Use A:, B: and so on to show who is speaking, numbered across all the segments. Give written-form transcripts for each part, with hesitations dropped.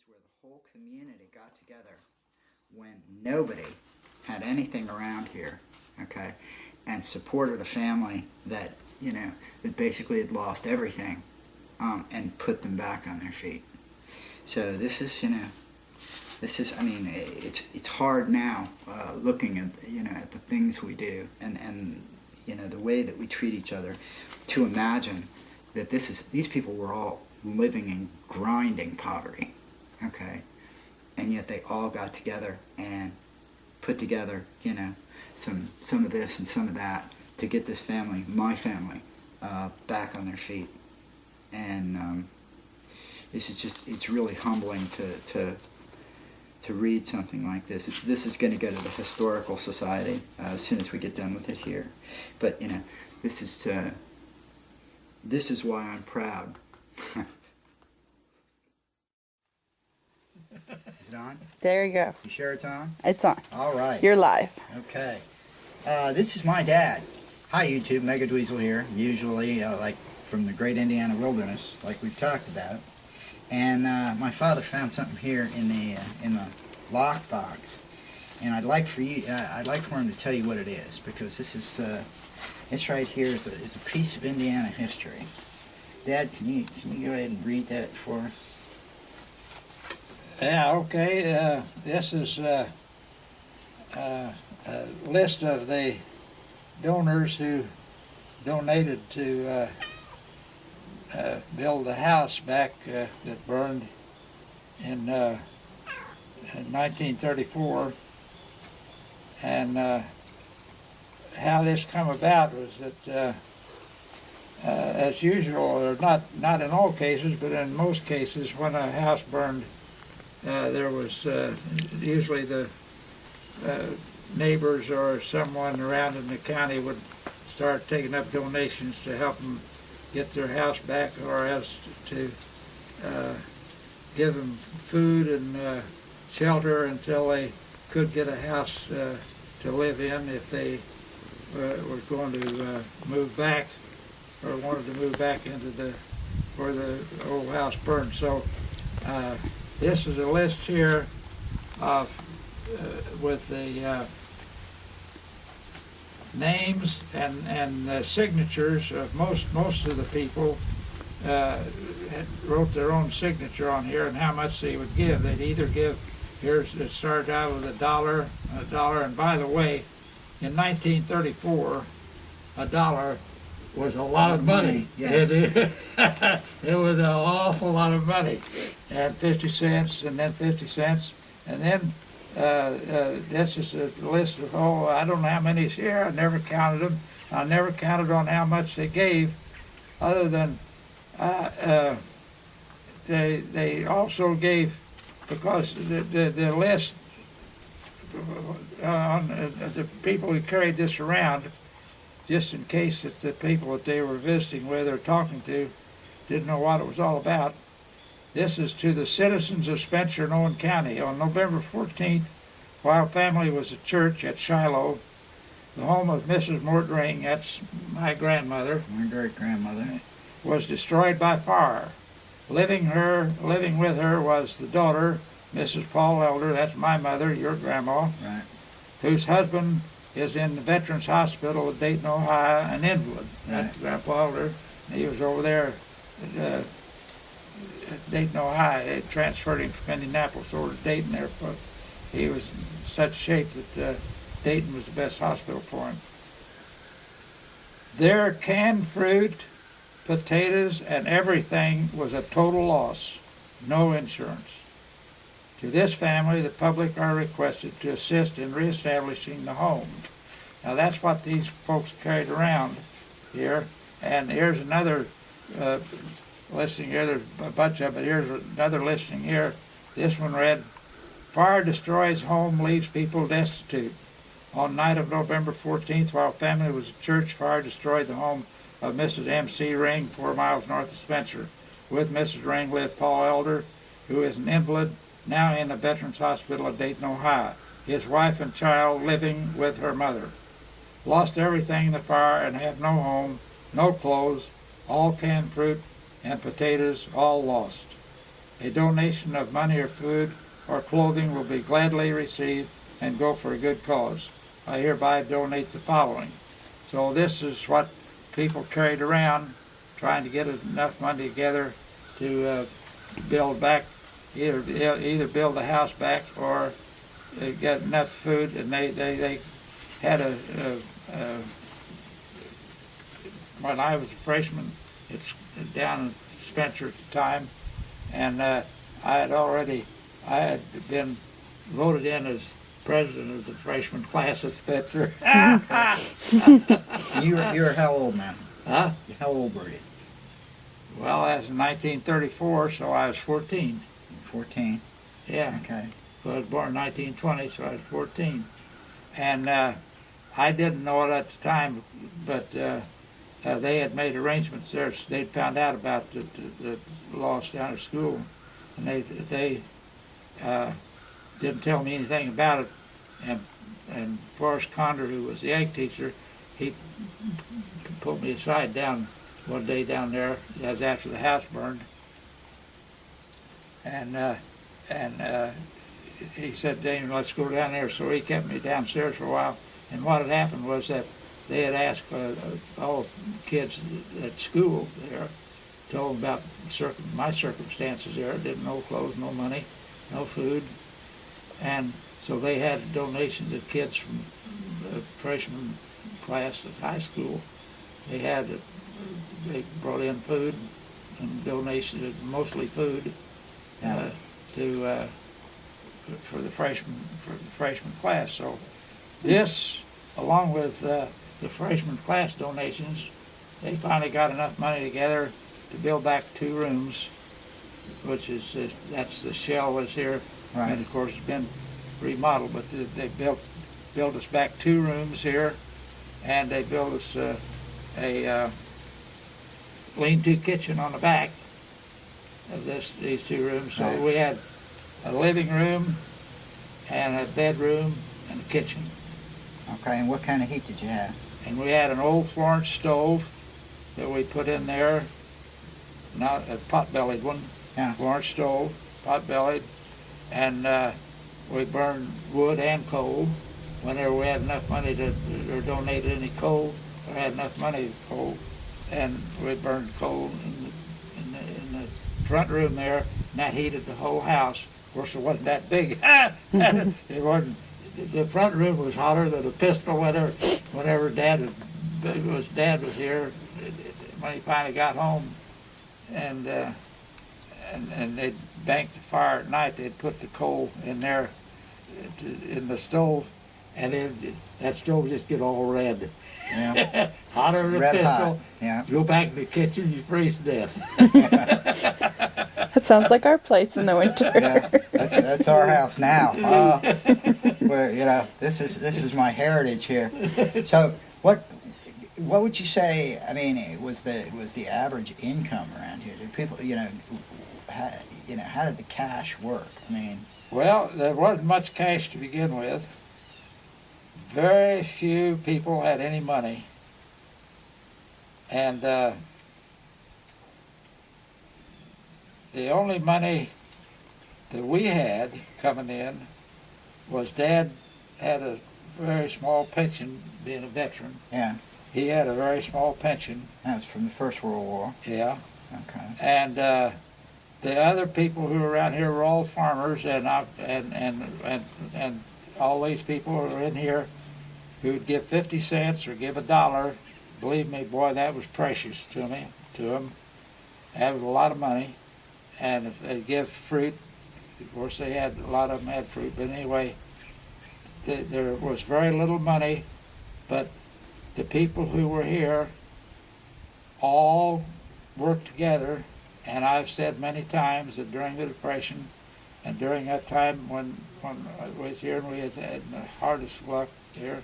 A: where the whole community got together when nobody had anything around here, okay, and supported a family that, you know, that basically had lost everything, and put them back on their feet. So this is, you know, I mean, it's hard now, looking at, you know, at the things we do and you know, the way that we treat each other, to imagine that these people were all living in grinding poverty, okay, and yet they all got together and put together, you know, some of this and some of that to get this family, my family, back on their feet. And this is just, it's really humbling to read something like this. This is going to go to the Historical Society as soon as we get done with it here. But, you know, this is why I'm proud. Is it on?
B: There you go.
A: You sure it's on?
B: It's on.
A: All right.
B: You're live.
A: Okay. This is my dad. Hi, YouTube. Mega Dweezil here. Usually, like from the Great Indiana Wilderness, like we've talked about. And my father found something here in the lockbox, and I'd like for him to tell you what it is, because this is this right here is a piece of Indiana history. Dad, can you go ahead and read that for us?
C: Yeah, okay. This is a list of the donors who donated to build the house back that burned in 1934. And how this come about was that, as usual, or not in all cases, but in most cases, when a house burned, there was usually the neighbors or someone around in the county would start taking up donations to help them get their house back, or else to give them food and shelter until they could get a house to live in if they were going to move back, or wanted to move back into where the old house burned. So this is a list here of with the names and signatures of most of the people. Wrote their own signature on here and how much they would give. They'd either give, it started out with $1, and by the way, in 1934, $1 was a lot of money.
A: Yes.
C: It was an awful lot of money. And 50 cents, and then 50 cents, and then this is a list of, I don't know how many's here. I never counted them. I never counted on how much they gave, other than they also gave, because the list on the people who carried this around, just in case that the people that they were visiting with or talking to didn't know what it was all about. This is to the citizens of Spencer and Owen County. On November 14th, while family was at church at Shiloh, the home of Mrs. Mortring, that's my grandmother,
A: My great-grandmother.
C: was destroyed by fire. Living with her was the daughter, Mrs. Paul Elder, that's my mother, your grandma,
A: Right.
C: whose husband is in the Veterans Hospital of Dayton, Ohio, an invalid. That's Grandpa Elder. He was over there at Dayton, Ohio. They transferred him from Indianapolis over to Dayton there, but he was in such shape that Dayton was the best hospital for him. Their canned fruit, potatoes, and everything was a total loss. No insurance. To this family, the public are requested to assist in reestablishing the home. Now that's what these folks carried around here. And here's another listing here. There's a bunch of it. Here's another listing here. This one read, "Fire destroys home, leaves people destitute. On night of November 14th, while family was at church, fire destroyed the home of Mrs. M.C. Ring, 4 miles north of Spencer. With Mrs. Ring lived Paul Elder, who is an invalid, now in the Veterans Hospital of Dayton, Ohio. His wife and child living with her mother. Lost everything in the fire and have no home, no clothes, all canned fruit and potatoes, all lost. A donation of money or food or clothing will be gladly received and go for a good cause. I hereby donate the following. So this is what people carried around, trying to get enough money together to build back, either build the house back or get enough food. And they had when I was a freshman, it's down in Spencer at the time, and I had been voted in as president of the freshman class at Spencer.
A: You were how old, man?
C: Huh?
A: How old were you?
C: Well, that's in 1934, so I was 14.
A: 14.
C: Yeah.
A: Okay.
C: So I was born in 1920, so I was 14. And I didn't know it at the time, but they had made arrangements there. They'd found out about the loss down at school, and they didn't tell me anything about it. And Forrest Condor, who was the ag teacher, he pulled me aside down one day down there. That was after the house burned, and he said, "Daniel, let's go down there." So he kept me downstairs for a while. And what had happened was that they had asked all kids at school there, told them about my circumstances there. Didn't no clothes, no money, no food, and so they had donations of kids from the freshman class at high school. They brought in food and donations, mostly food, for the freshman class. So this, along with the freshman class donations, they finally got enough money together to build back 2 rooms, which is that's the shell was here,
A: right.
C: And of course it's been remodeled. But they built us back 2 rooms here, and they built us a lean-to kitchen on the back of these 2 rooms. So
A: right.
C: We had a living room and a bedroom and a kitchen.
A: Okay, and what kind of heat did you have?
C: And we had an old Florence stove that we put in there, not a pot-bellied one,
A: Yeah.
C: Florence stove, pot-bellied, and we burned wood and coal. Whenever we had enough money or donated any coal, or had enough money for coal, and we burned coal in the front room there, and that heated the whole house. Of course, it wasn't that big. It wasn't. The front room was hotter than a pistol whenever Dad was here when he finally got home, and they'd bank the fire at night. They'd put the coal in there in the stove, and that stove would just get all red.
A: Yeah.
C: Hotter than a
A: Red
C: pistol.
A: hot. Yeah.
C: Go back in the kitchen, you freeze to death.
B: That sounds like our place in the winter.
A: Yeah, that's our house now. Where this is my heritage here. So what would you say? I mean, it was the average income around here? Did people how did the cash work? I mean,
C: Well, there wasn't much cash to begin with. Very few people had any money, and the only money that we had coming in was Dad had a very small pension, being a veteran.
A: yeah,
C: He had a very small pension,
A: that was from the First World War.
C: yeah.
A: Okay.
C: And the other people who were around here were all farmers, and all these people who are in here who'd give 50 cents or give $1. Believe me, boy, that was precious to them. That was a lot of money. And if they give fruit, of course a lot of them had fruit, but anyway, there was very little money, but the people who were here all worked together. And I've said many times that during the Depression and during that time when I was here and we had the hardest luck here,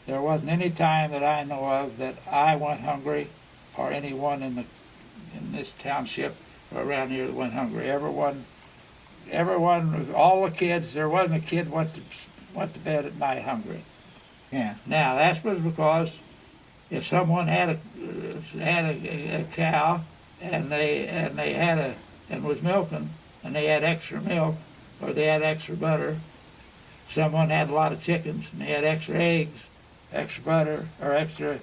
C: there wasn't any time that I know of that I went hungry or anyone in this township or around here that went hungry. Everyone, all the kids, there wasn't a kid went to bed at night hungry.
A: Yeah.
C: Now that was because if someone had a cow and was milking, and they had extra milk, or they had extra butter. Someone had a lot of chickens, and they had extra eggs, extra butter, or extra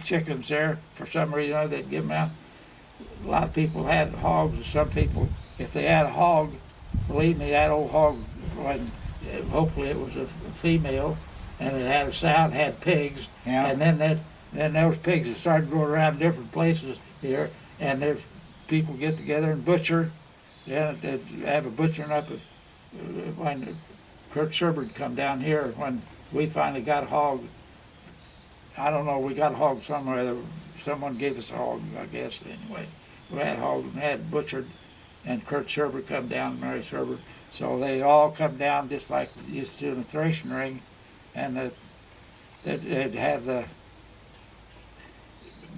C: chickens there. For some reason, they'd give them out. A lot of people had hogs. Some people, if they had a hog, believe me, that old hog, hopefully it was a female, and it had a sow and had pigs,
A: Yeah.
C: and then those pigs would start going around different places here, and there's people get together and butcher. Yeah, they'd have a butchering up when Kurt Sherbert come down here. When we finally got a hog, I don't know, we got a hog somewhere. Someone gave us a hog, I guess. Anyway, we had a hog and had butchered, and Kurt Sherbert come down, Mary Sherbert. So they all come down just like we used to in the threshing ring, and they'd have the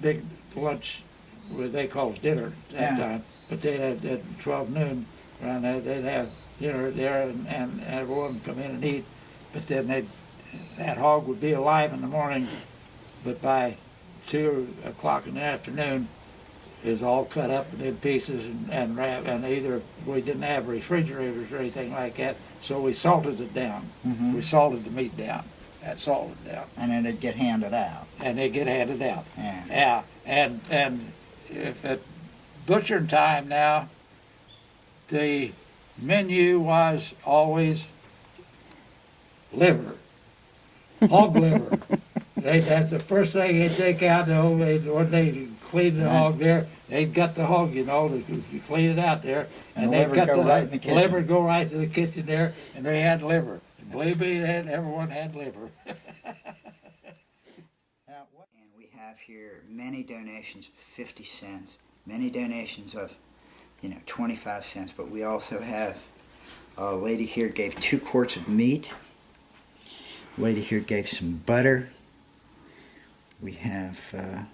C: big lunch, what they called dinner at that time. But they had at 12 noon around there, they'd have dinner there, and everyone would come in and eat. But then that hog would be alive in the morning, but by 2 o'clock in the afternoon, it was all cut up in pieces and wrapped, and either we didn't have refrigerators or anything like that, so we salted it down.
A: Mm-hmm.
C: We salted the meat down, and salted down.
A: And then it'd get handed out.
C: And they get handed out.
A: Yeah.
C: Yeah, and if at butchering time now, the menu was always liver, hog liver. That's the first thing they'd take out, when they clean the hog there, they'd gut the hog, to clean it out there.
A: And
C: they'd
A: liver
C: cut
A: go right in the kitchen.
C: liver go right to the kitchen there, and they had liver. And believe me, everyone had liver.
A: And we have here many donations, 50 cents, many donations of, 25 cents, but we also have a lady here gave 2 quarts of meat. A lady here gave some butter. We have a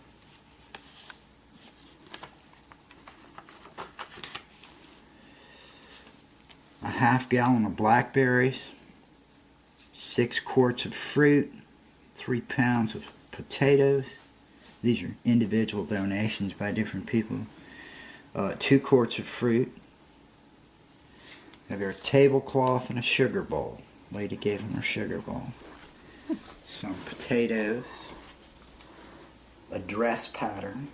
A: half gallon of blackberries, 6 quarts of fruit, 3 pounds of potatoes. These are individual donations by different people. 2 quarts of fruit. We have our tablecloth and a sugar bowl. Lady gave him her sugar bowl. Some potatoes. A dress pattern,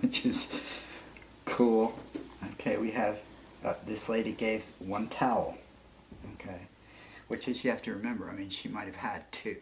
A: which is cool. Okay, we have, this lady gave 1 towel. Okay, which is, you have to remember, she might have had 2.